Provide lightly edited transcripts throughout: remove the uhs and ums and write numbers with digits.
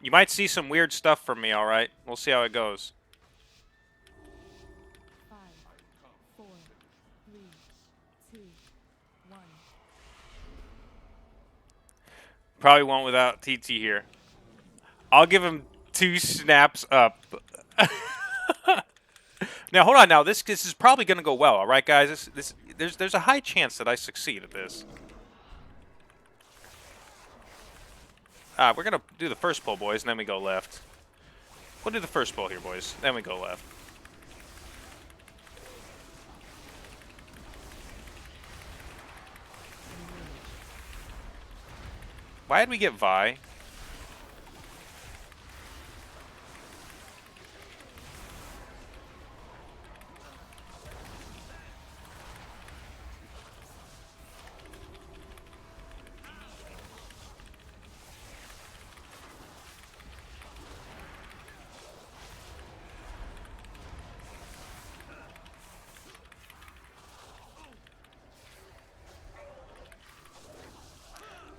You might see some weird stuff from me, alright? We'll see how it goes. 5, 4, 3, 2, 1. Probably won't without TT here. I'll give him 2 snaps up. Now, hold on. Now, this is probably going to go well, alright, guys? There's a high chance that I succeed at this. We're going to do the first pull, boys, and then we go left. We'll do the first pull here, boys. Then we go left. Why did we get Vi?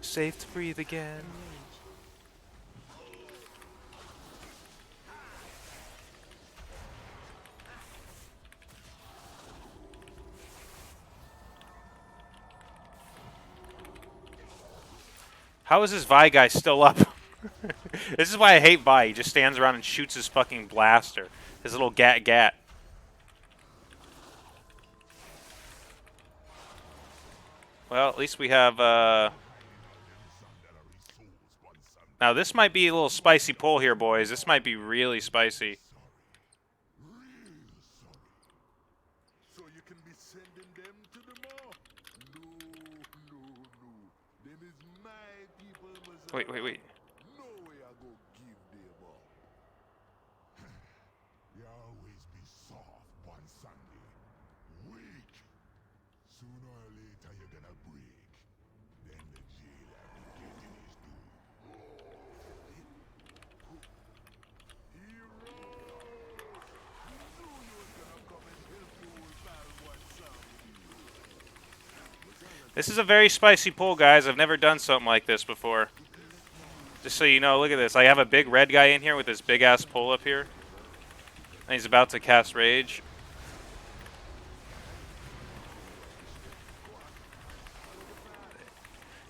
Safe to breathe again. How is this Vi guy still up? This is why I hate Vi. He just stands around and shoots his fucking blaster. His little gat. Well, at least we have, Now, this might be a little spicy pull here, boys. This might be really spicy. Wait. This is a very spicy pull, guys. I've never done something like this before. Just so you know, look at this. I have a big red guy in here with this big-ass pull up here. And he's about to cast Rage.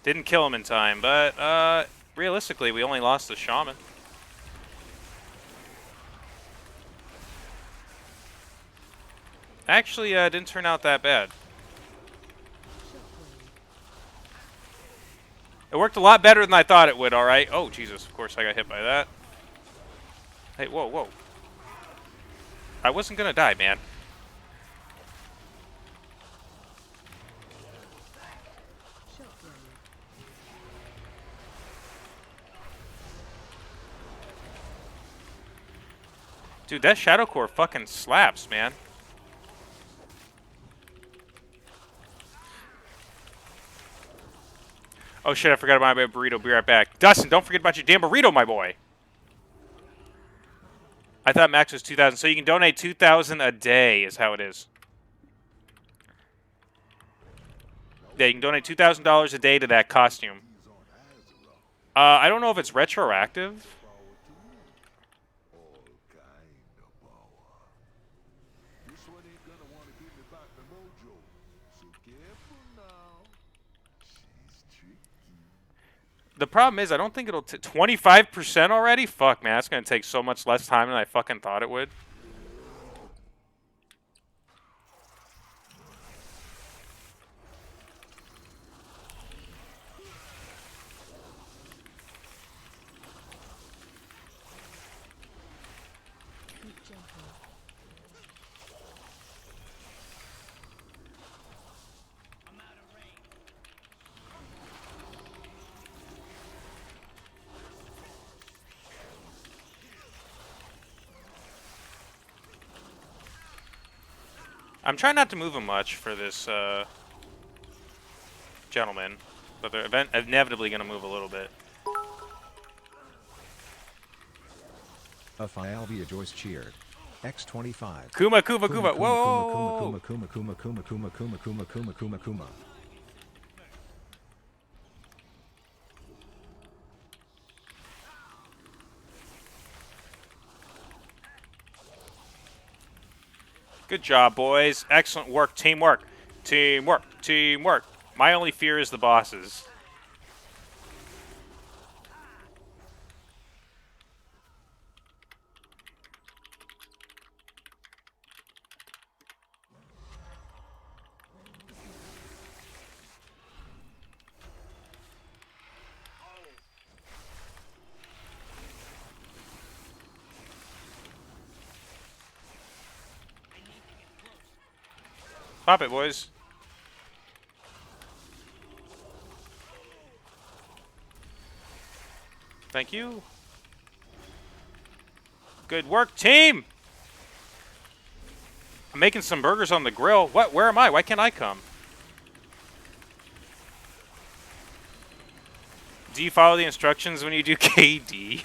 Didn't kill him in time, but realistically, we only lost the Shaman. Actually, didn't turn out that bad. It worked a lot better than I thought it would, alright? Oh, Jesus, of course I got hit by that. Hey, whoa. I wasn't gonna die, man. Dude, that Shadow Core fucking slaps, man. Oh shit, I forgot about my burrito. Be right back. Dustin, don't forget about your damn burrito, my boy. I thought max was 2,000. So you can donate 2,000 a day is how it is. Yeah, you can donate $2,000 a day to that costume. I don't know if it's retroactive. The problem is, I don't think it'll 25% already? Fuck, man. That's going to take so much less time than I fucking thought it would. I'm trying not to move him much for this gentleman, but they're inevitably going to move a little bit. Alvia Joyce cheered. X25. Kuma. Whoa! Kuma. Good job, boys. Excellent work. Teamwork. Teamwork. Teamwork. My only fear is the bosses. Pop it, boys. Thank you. Good work, team! I'm making some burgers on the grill. What? Where am I? Why can't I come? Do you follow the instructions when you do KD?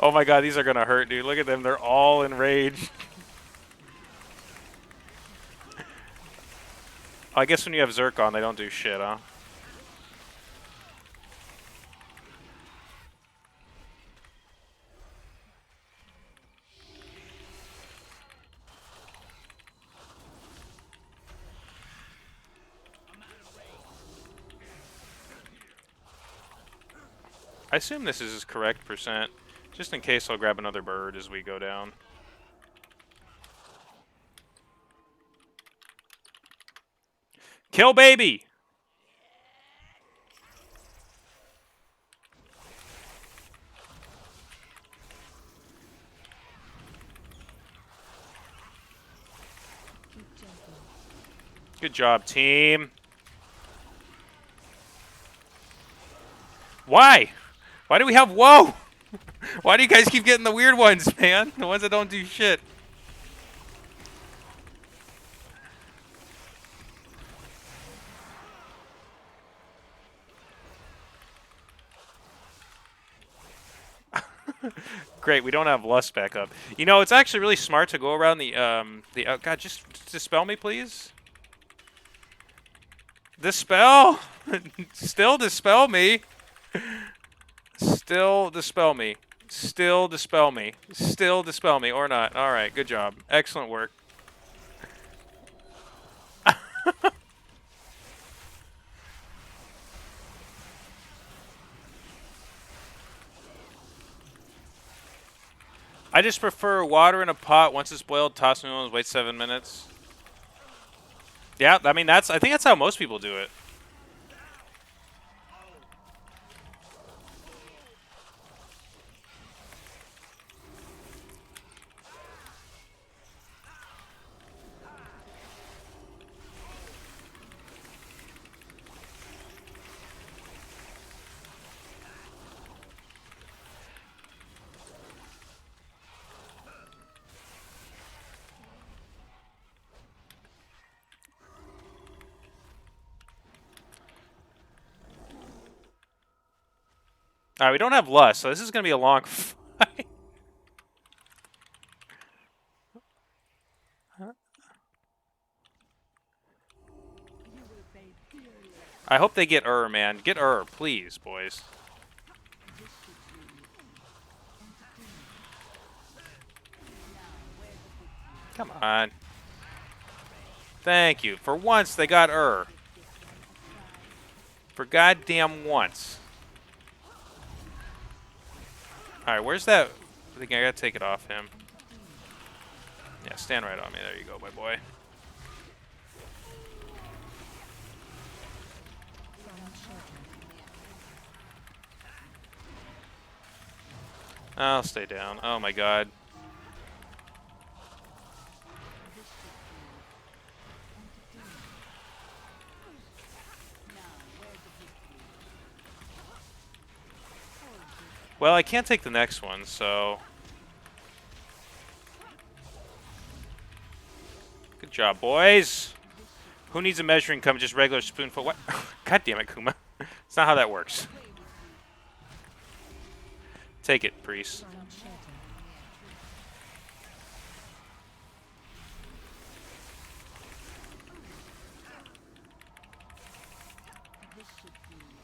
Oh my god, these are gonna hurt, dude. Look at them. They're all enraged. I guess when you have Zircon, they don't do shit, huh? I assume this is his correct percent. Just in case, I'll grab another bird as we go down. Kill baby! Good job, team. Why? Why do we have... Whoa! Why do you guys keep getting the weird ones, man? The ones that don't do shit. Great, we don't have Lust back up. You know, it's actually really smart to go around the God, just dispel me, please. Dispel? Still dispel me. Still dispel me. Still dispel me. Still dispel me, or not. Alright, good job. Excellent work. I just prefer water in a pot. Once it's boiled, toss noodles, wait 7 minutes. Yeah, I mean, I think that's how most people do it. Alright, we don't have Lust, so this is going to be a long fight. I hope they get man. Get please, boys. Come on. Thank you. For once, they got For goddamn once. Alright, where's that? I think I gotta take it off him. Yeah, stand right on me. There you go, my boy. I'll stay down. Oh my god. Well, I can't take the next one, so... Good job, boys! Who needs a measuring cup? Just regular spoonful? What? God damn it, Kuma. It's not how that works. Take it, priest.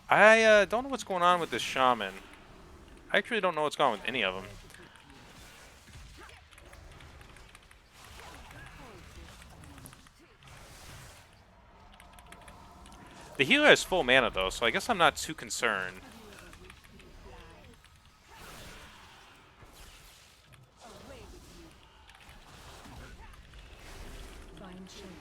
I don't know what's going on with this shaman. I actually don't know what's going on with any of them. The healer has full mana though, so I guess I'm not too concerned. Find shelter.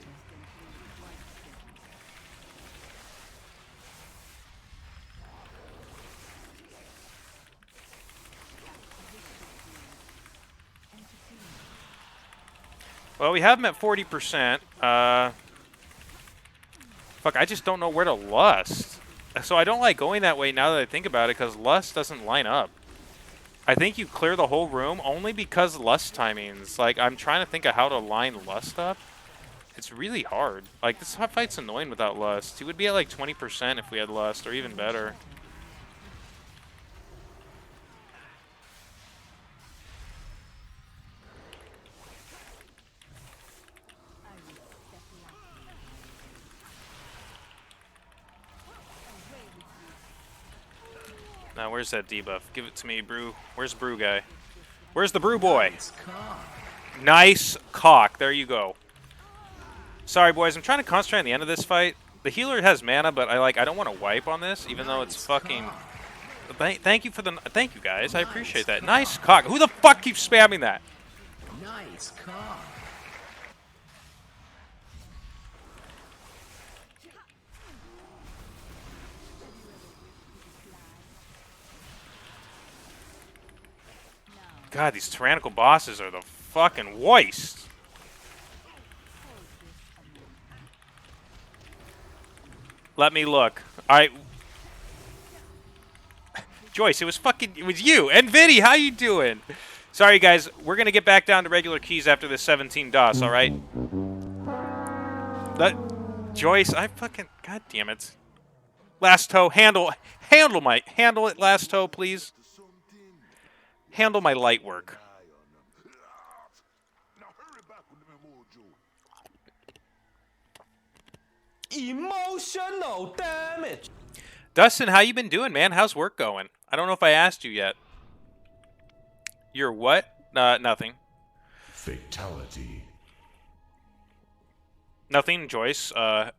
Well, we have them at 40%. Fuck, I just don't know where to lust. So I don't like going that way now that I think about it, because lust doesn't line up. I think you clear the whole room only because lust timings. Like, I'm trying to think of how to line lust up. It's really hard. Like, this fight's annoying without lust. He would be at like 20% if we had lust, or even better. Now, where's that debuff? Give it to me, Brew. Where's Brew guy? Where's the Brew boy? Nice cock. There you go. Sorry, boys. I'm trying to concentrate on the end of this fight. The healer has mana, but I don't want to wipe on this, even though it's fucking. Thank you for the. Thank you guys. I appreciate that. Nice cock. Who the fuck keeps spamming that? Nice cock. God, these tyrannical bosses are the fucking worst. Let me look. Alright. Joyce, it was you. And Vinny, how you doing? Sorry, guys. We're going to get back down to regular keys after this 17 DOS, alright? Joyce, God damn it. Last toe, handle it, last toe, please. Handle my light work. Emotional damage. Dustin, how you been doing, man? How's work going? I don't know if I asked you yet. You're what? Nothing. Fatality. Nothing, Joyce. I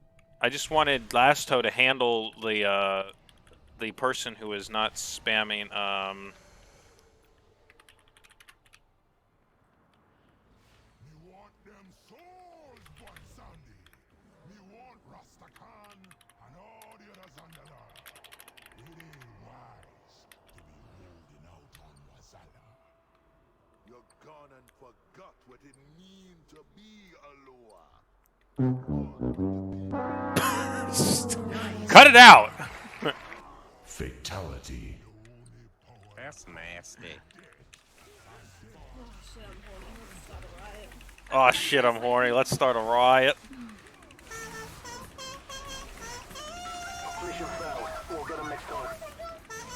just wanted Last Toe to handle the person who is not spamming. Cut it out. Fatality. That's nasty. Oh shit, I'm horny. Let's start a riot.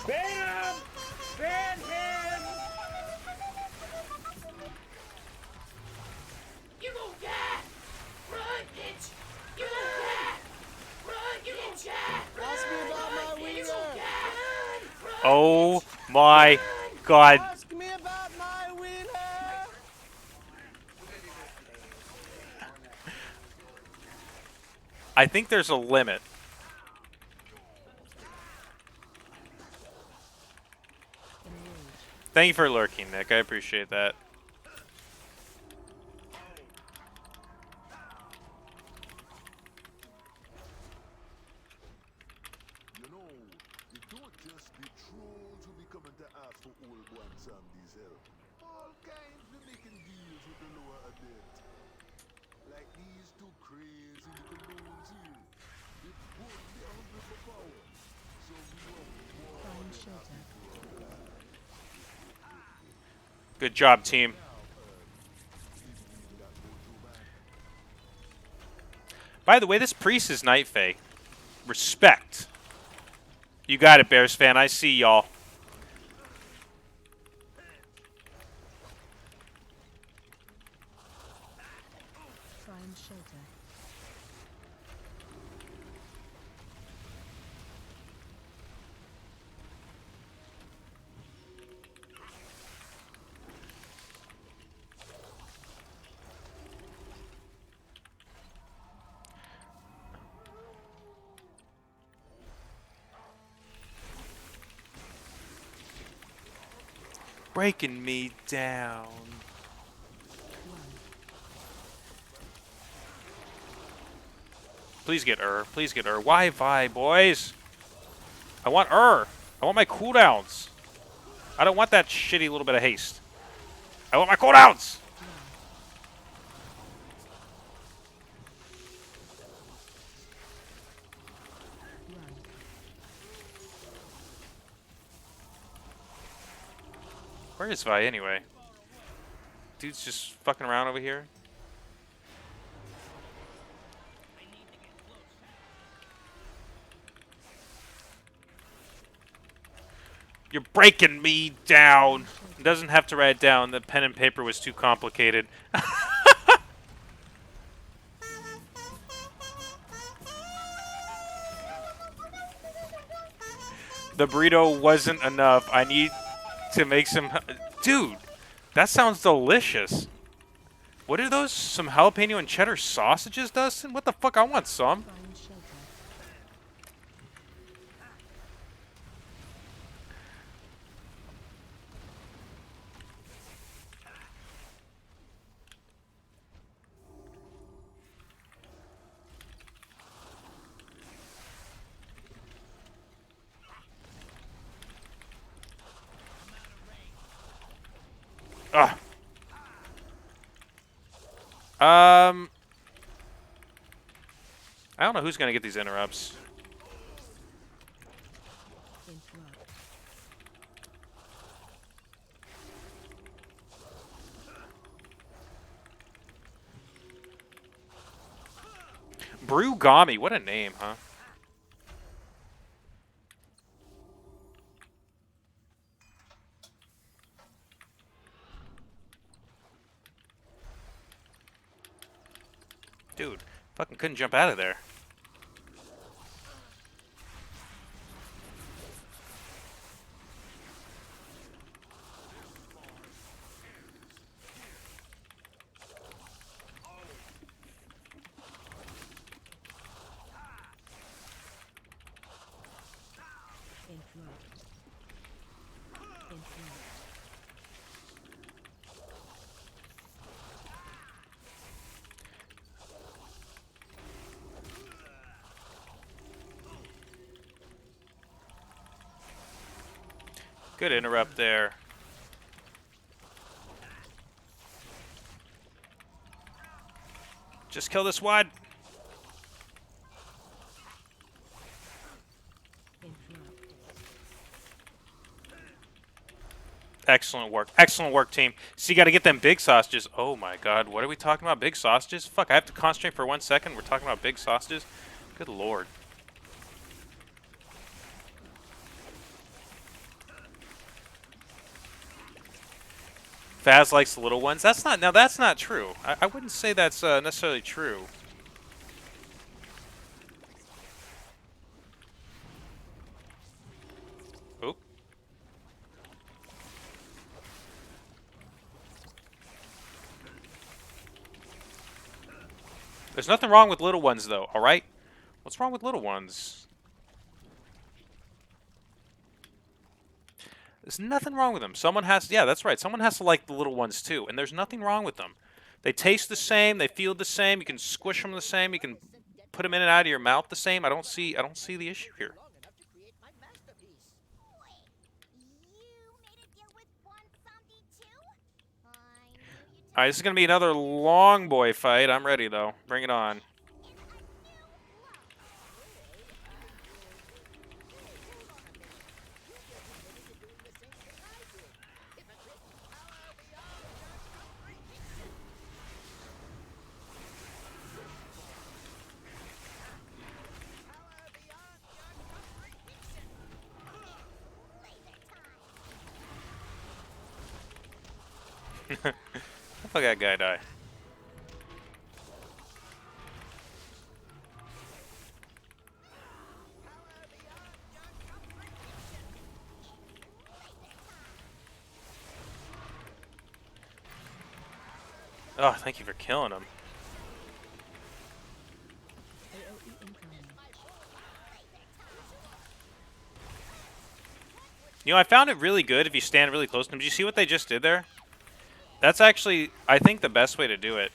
Ban him! Ban him! You gon' die! Run, bitch! You gon' die! Run, you gon' die! Ask me about my wiener! You gon' die! Run, Oh my god. Ask me about my wiener! I think there's a limit. Thank you for lurking, Nick. I appreciate that. You know, you don't just be trolls who be coming to ask for old one Sandy's help. All kinds of making deals with the lower adept. Like these two crazy little loons here. They both be hungry for power. So we won't war Find shelter. Good job, team. By the way, this priest is Night Fae. Respect. You got it, Bears fan. I see y'all. Find shelter. breaking me down. Please get Please get Why Vi, boys? I want I want my cooldowns. I don't want that shitty little bit of haste. I want my cooldowns! Where is Vi anyway? Dude's just fucking around over here. You're breaking me down. It doesn't have to write it down. The pen and paper was too complicated. The burrito wasn't enough. I need to make some... Dude, that sounds delicious. What are those? Some jalapeno and cheddar sausages, Dustin? What the fuck? I want some. Find shelter. Ugh. I don't know who's gonna get these interrupts. Interrupt. Brugami, what a name, huh? Dude, fucking couldn't jump out of there. Interrupt. Interrupt. Good interrupt there. Just kill this wad. Interrupt. Excellent work. Excellent work, team. So you got to get them big sausages. Oh my god, what are we talking about? Big sausages? Fuck, I have to concentrate for 1 second. We're talking about big sausages? Good lord. Faz likes the little ones. That's not true. I wouldn't say that's necessarily true. Oop. There's nothing wrong with little ones, though, alright? What's wrong with little ones? There's nothing wrong with them. Someone has... Yeah, that's right. Someone has to like the little ones, too. And there's nothing wrong with them. They taste the same. They feel the same. You can squish them the same. You can put them in and out of your mouth the same. I don't see the issue here. Alright, this is going to be another long boy fight. I'm ready, though. Bring it on. How the fuck that guy die? Oh, thank you for killing him. AOE incoming. You know, I found it really good if you stand really close to them. Did you see what they just did there? That's actually, I think, the best way to do it.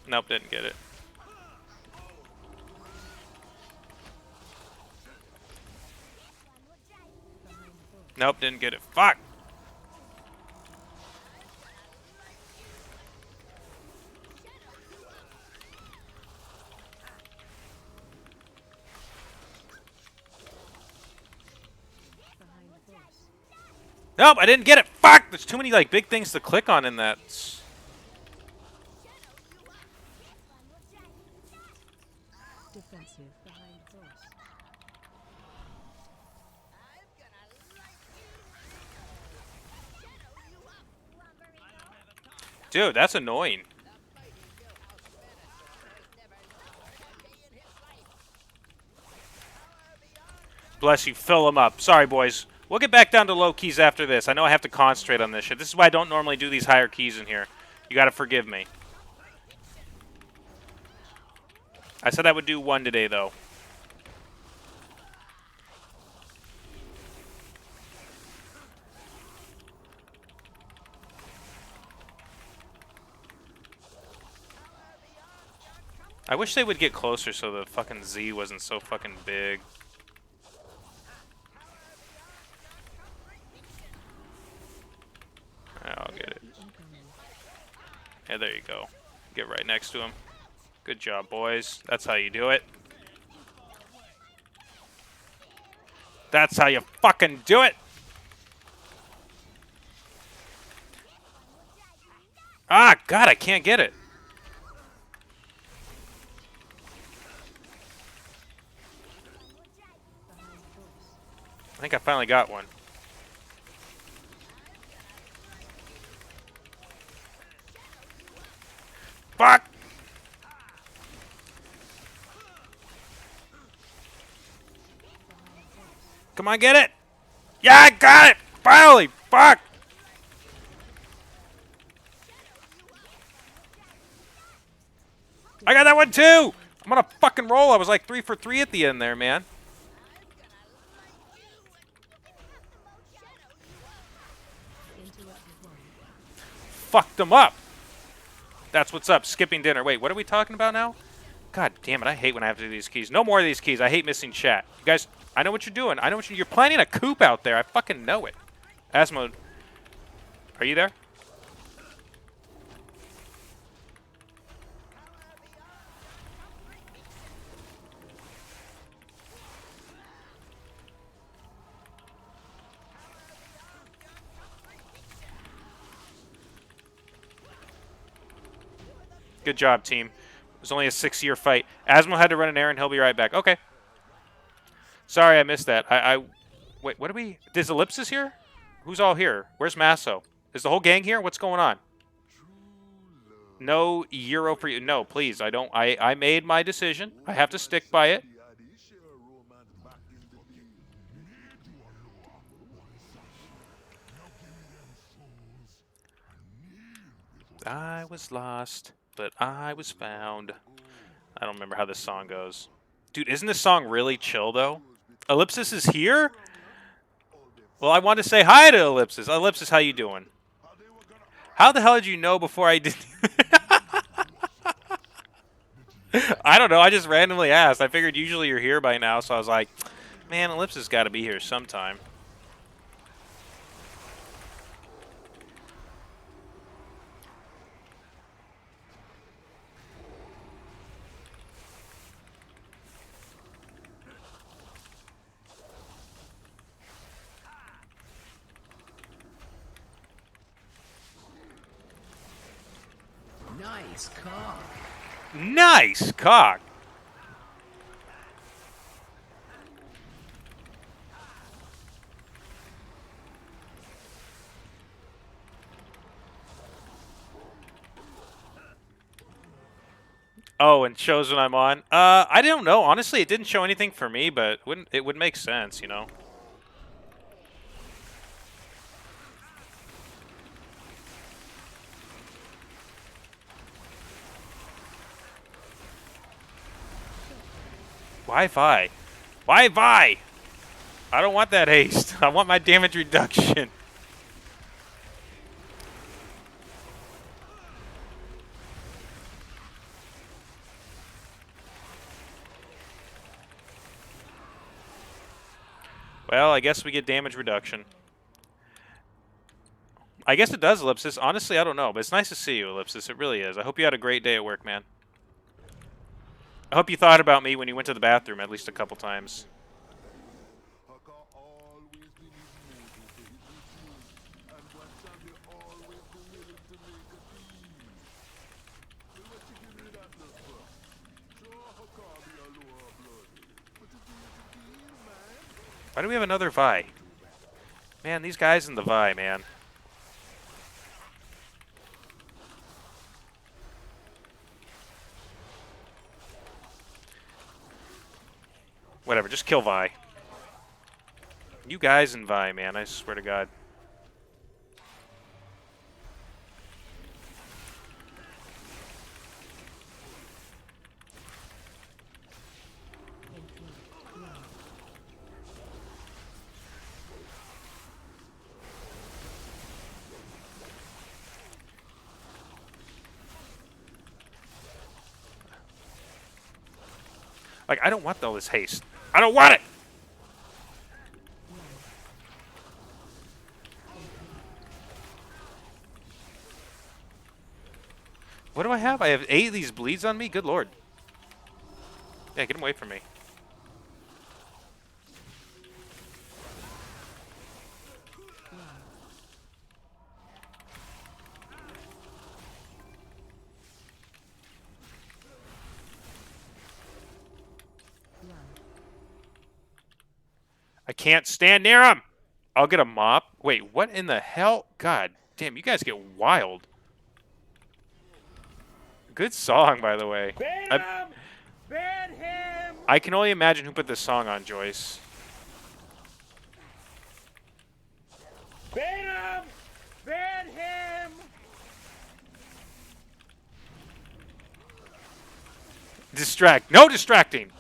Nope, didn't get it. Nope, didn't get it. Fuck! Behind the force. Nope, I didn't get it. Fuck! There's too many like big things to click on in that. Defensive. Behind the force. Dude, that's annoying. Bless you. Fill them up. Sorry, boys. We'll get back down to low keys after this. I know I have to concentrate on this shit. This is why I don't normally do these higher keys in here. You gotta forgive me. I said I would do one today, though. I wish they would get closer so the fucking Z wasn't so fucking big. I'll get it. Yeah, there you go. Get right next to him. Good job, boys. That's how you do it. That's how you fucking do it! Ah, God, I can't get it. I think I finally got one. Fuck! Come on, get it! Yeah, I got it! Finally! Fuck! I got that one too! I'm on a fucking roll. I was like 3 for 3 at the end there, man. Interrupted one. Fucked them up. That's what's up. Skipping dinner. Wait, what are we talking about now? God damn it, I hate when I have to do these keys. No more of these keys. I hate missing chat. You guys, I know what you're doing. I know what you're planning a coup out there. I fucking know it. Asmo, are you there? Good job, team. It was only a 6-year fight. Asmo had to run an errand. He'll be right back. Okay. Sorry, I missed that. Wait, what are we... Is Ellipsis here? Who's all here? Where's Masso? Is the whole gang here? What's going on? No Euro for you. No, please. I don't... I made my decision. I have to stick by it. I was lost, but I was found. I don't remember how this song goes. Dude, isn't this song really chill, though? Ellipsis is here? Well, I want to say hi to Ellipsis. Ellipsis, how you doing? How the hell did you know before I did? I don't know. I just randomly asked. I figured usually you're here by now, so I was like, man, Ellipsis got to be here sometime. Nice cock. Nice cock. Oh, and shows when I'm on. I don't know. Honestly, it didn't show anything for me, but it would make sense, you know. Why Vi? Why Vi? I don't want that haste. I want my damage reduction. Well, I guess we get damage reduction. I guess it does, Ellipsis. Honestly, I don't know, but it's nice to see you, Ellipsis. It really is. I hope you had a great day at work, man. I hope you thought about me when you went to the bathroom at least a couple times. Haka always been his motto for his rituals, and one time they always be willing to make a deal. So what you give me that look for? Sure, Haka be a lower blood, but it is a deal, man. Why do we have another Vi? Man, these guys in the Vi, man. Whatever, just kill Vi. You guys in Vi, man, I swear to God. Like, I don't want all this haste. I don't want it! What do I have? I have 8 of these bleeds on me? Good lord. Yeah, get him away from me. I can't stand near him! I'll get a mop. Wait, what in the hell? God damn, you guys get wild. Good song, by the way. Ban him! Ban him! I can only imagine who put this song on, Joyce. Ban him! Ban him! Distract. No distracting!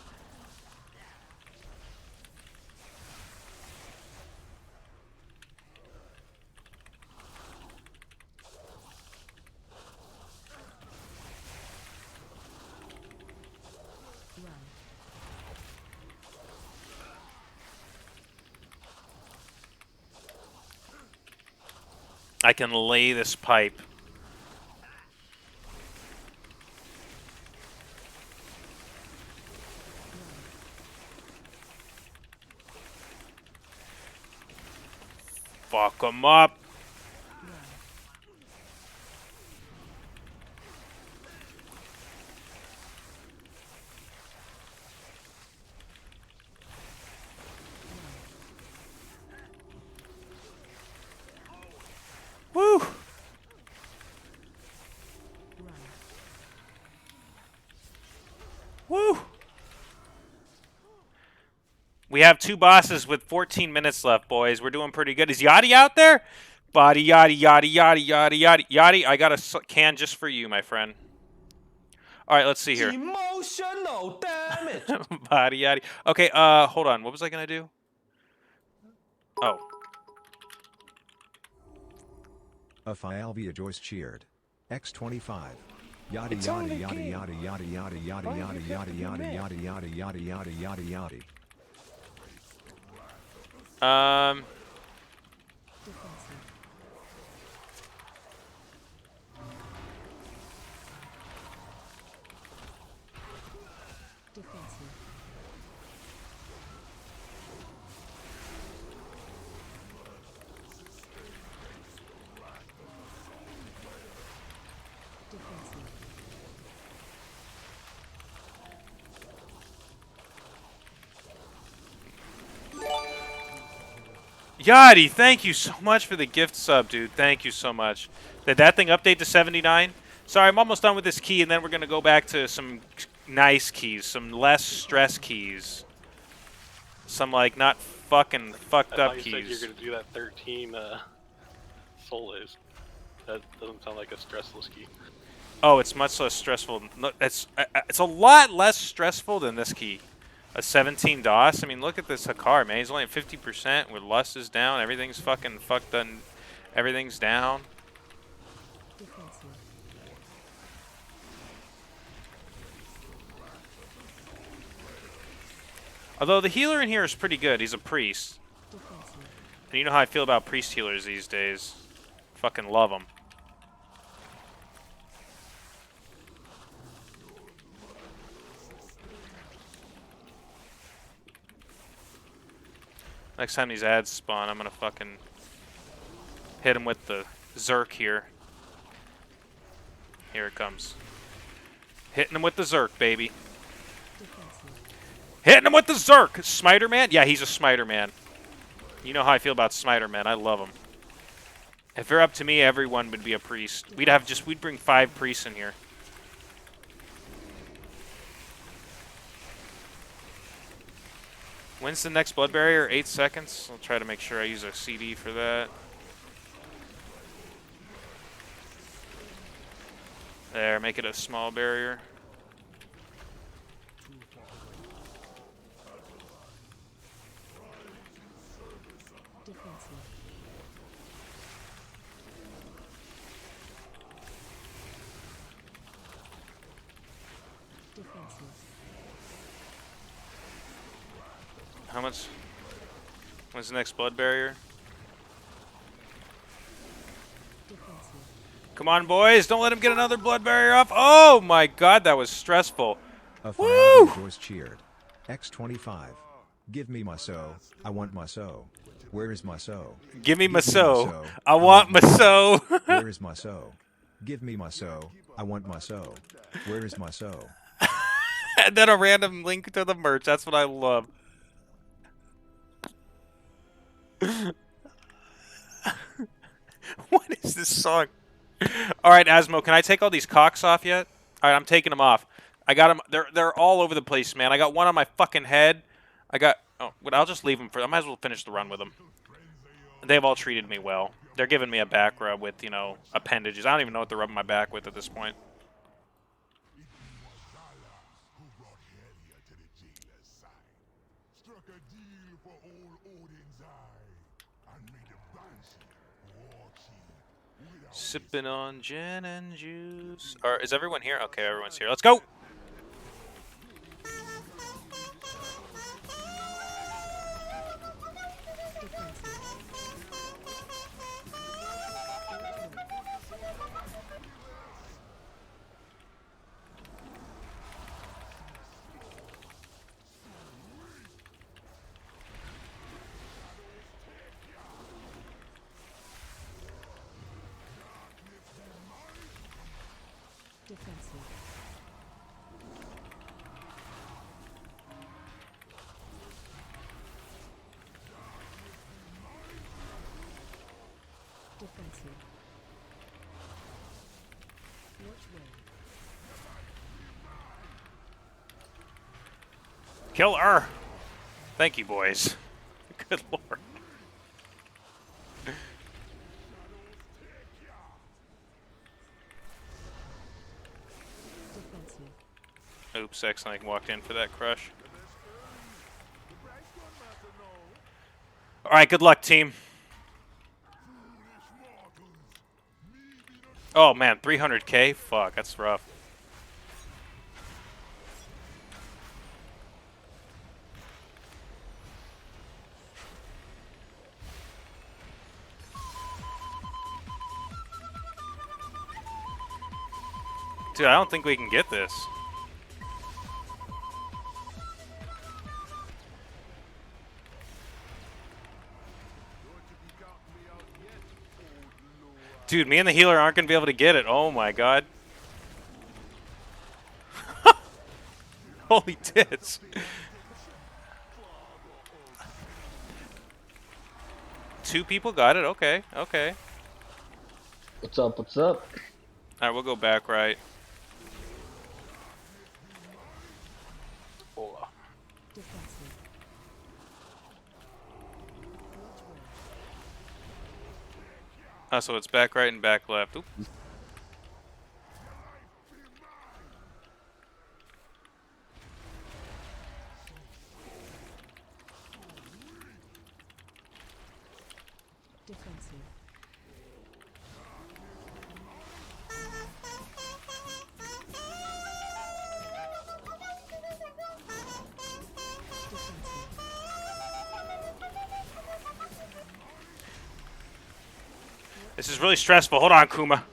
I can lay this pipe. Fuck him up. Woo! Woo! We have 2 bosses with 14 minutes left, boys. We're doing pretty good. Is Yachty out there? Body, Yachty, Yachty, Yachty, Yachty, Yachty. Yachty, I got a can just for you, my friend. All right, let's see here. Emotional damage! Body, Yachty. Okay, hold on. What was I going to do? Oh. A Alvia Joyce cheered. X25. Yada It's yada only yada game. yada yada yada yada Why yada you yada have to be yada mad? yada yada yada yada yada yada. Defensive. Defensive. Defensive. Yachty, thank you so much for the gift sub, dude. Thank you so much. Did that thing update to 79? Sorry, I'm almost done with this key, and then we're going to go back to some nice keys, some less stress keys. Some, like, not fucking fucked I up thought you said keys. you're gonna do that 13 Solis. That doesn't sound like a stressless key. Oh, it's much less stressful. No, it's a lot less stressful than this key. A 17 DOS? I mean, look at this Hakar, man. He's only at 50% with Lust is down. Everything's fucking fucked on. Everything's down. Defensive. Although the healer in here is pretty good. He's a priest. Defensive. And you know how I feel about priest healers these days. Fucking love them. Next time these ads spawn, I'm gonna fucking hit him with the Zerk here. Here it comes. Hitting him with the Zerk, baby. Defensive. Hitting him with the Zerk! Smiter Man? Yeah, he's a Smiter Man. You know how I feel about Smiter Man. I love him. If they're up to me, everyone would be a priest. We'd bring 5 priests in here. When's the next blood barrier? 8 seconds. I'll try to make sure I use a CD for that. There, make it a small barrier. Defensive. Defensive. How much? When's the next blood barrier? Defensive. Come on, boys. Don't let him get another blood barrier off. Oh, my God. That was stressful. A Woo! voice cheered. X25. Give me my so. I want my so. Where is my so? Give me my Give me so. my so. I want my so. Where is my so? Give me my so. I want my so. Where is my so? And then a random link to the merch. That's what I love. What is this song? All right, Asmo, can I take all these cocks off yet? All right, I'm taking them off. I got them. They're all over the place, man. I got one on my fucking head. Oh, but I'll just leave them for. I might as well finish the run with them. They've all treated me well. They're giving me a back rub with, you know, appendages. I don't even know what they're rubbing my back with at this point. Sipping on gin and juice. Or is everyone here? Okay, everyone's here. Let's go. Defensive. Defensive. Watch way. Kill her. Thank you, boys. Good lord. Defensive. Oops, accidentally walked in for that crush. All right, good luck, team. Oh, man, 300K? Fuck, that's rough. Dude, I don't think we can get this. Dude, me and the healer aren't going to be able to get it. Oh my god. Holy tits. Two people got it? Okay, okay. What's up, what's up? Alright, we'll go back right. Hola. Defensive. So it's back right and back left. Oop. Defensive. Defensive. This is really stressful. Hold on, Kuma.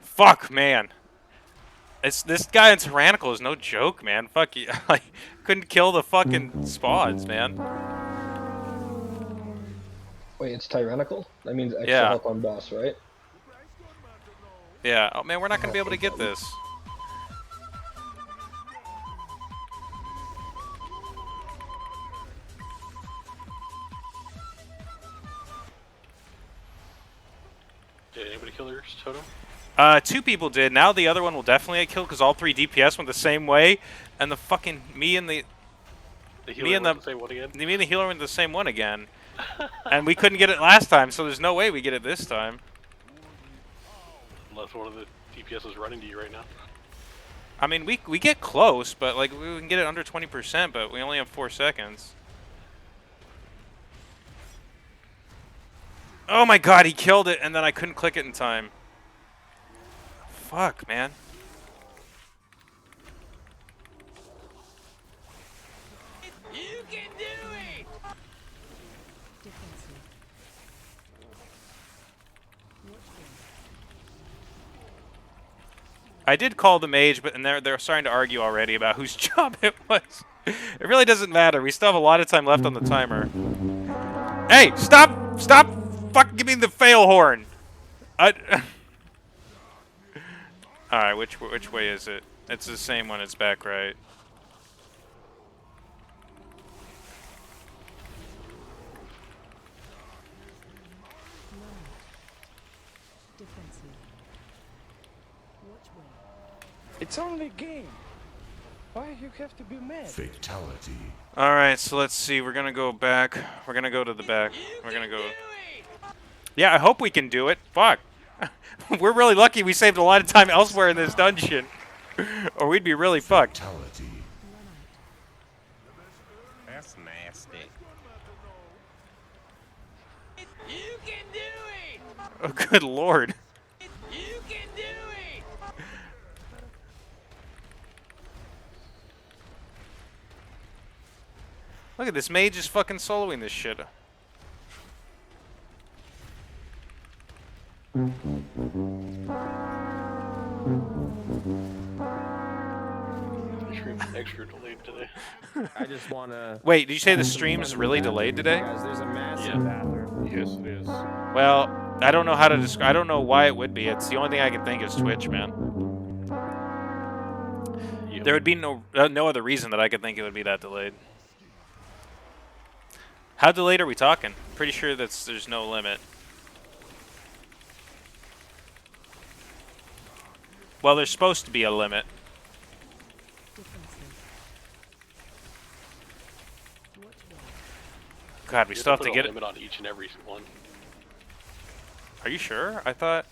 Fuck, man. This guy in Tyrannical is no joke, man. Fuck you. Like, couldn't kill the fucking spawns, man. Wait, it's Tyrannical? That means extra Yeah. help on boss, right? Yeah. Oh, man, we're not going to be able to get this. Did anybody kill their totem? 2 people did. Now the other one will definitely get killed because all 3 DPS went the same way, and the fucking me and the healer went the same one again? me and the healer went the same one again, and we couldn't get it last time. So there's no way we get it this time. Unless one of the DPS is running to you right now. I mean, we get close, but like we can get it under 20%, but we only have 4 seconds. Oh my god, he killed it, and then I couldn't click it in time. Fuck, man. You can do it! Defensive. Watch I did call the mage, but and they're starting to argue already about whose job it was. It really doesn't matter. We still have a lot of time left on the timer. Hey, stop! Stop! Fucking give me the fail horn! Alright, which way is it? It's the same one, it's back right. Defensive. Watch where. It's only a game. Why you have to be mad? Fatality. Alright, so let's see. We're gonna go back. We're gonna go to the back. We're gonna go. Yeah, I hope we can do it. Fuck. We're really lucky we saved a lot of time elsewhere in this dungeon. Or we'd be really fucked. Fatality. That's nasty. You can do it! Oh, good lord. You can do it! Look at this mage is fucking soloing this shit. Extra delayed today. I just wanna. Wait, did you say the stream's really delayed today? Guys, there's a massive Yeah. bathroom. Yes, it is. Well, I don't know how to describe. I don't know why it would be. It's the only thing I can think is Twitch, man. Yep. There would be no other reason that I could think it would be that delayed. How delayed are we talking? Pretty sure there's no limit. Well, there's supposed to be a limit. Defensive. Watch where. God, we You still have put to a get it. limit on each and every one. Are you sure? I thought.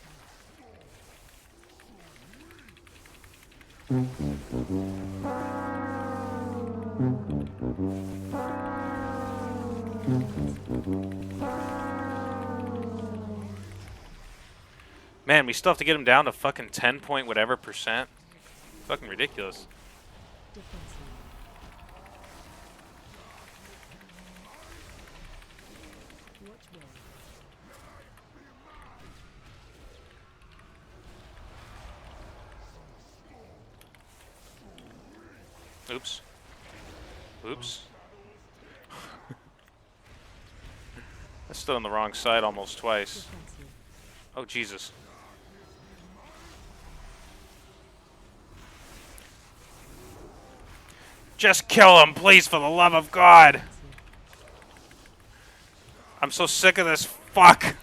Man, we still have to get him down to fucking 10 point whatever %. Fucking ridiculous. Defensive. Watch where. Oops. Oops. That's still on the wrong side almost twice. Defensive. Oh, Jesus. Just kill him, please, for the love of God. I'm so sick of this fuck.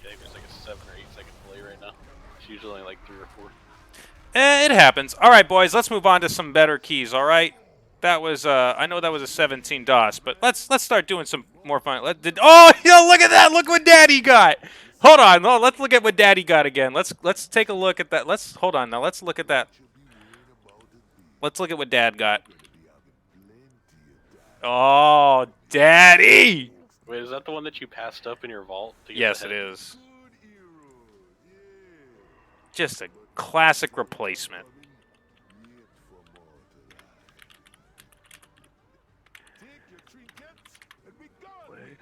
Yeah, there's like a 7 or 8 second delay right now. It's usually only like 3 or 4. It happens. All right, boys, let's move on to some better keys, all right? That was, I know that was a 17 DOS, but let's start doing some more fun. Oh, yo, look at that. Look what Daddy got. Hold on, no, let's look at what Daddy got again. Let's take a look at that. Hold on now. Let's look at that. Let's look at what Dad got. Oh, Daddy! Wait, is that the one that you passed up in your vault? To get Yes, the it head? is. Just a classic replacement.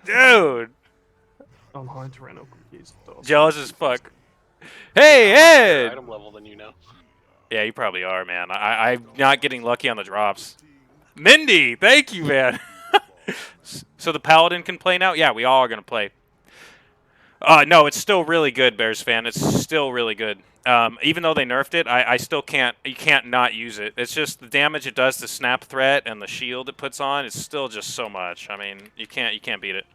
Dude! I'm high Tyrannical keys. Jealous as fuck. Hey, Higher Ed! item level than you know. Yeah, you probably are, man. I'm not getting lucky on the drops. Mindy, thank you, man. So the Paladin can play now? Yeah, we all are going to play. No, it's still really good, Bears fan. It's still really good. Even though they nerfed it, I still can't. You can't not use it. It's just the damage it does to snap threat and the shield it puts on is still just so much. I mean, you can't beat it.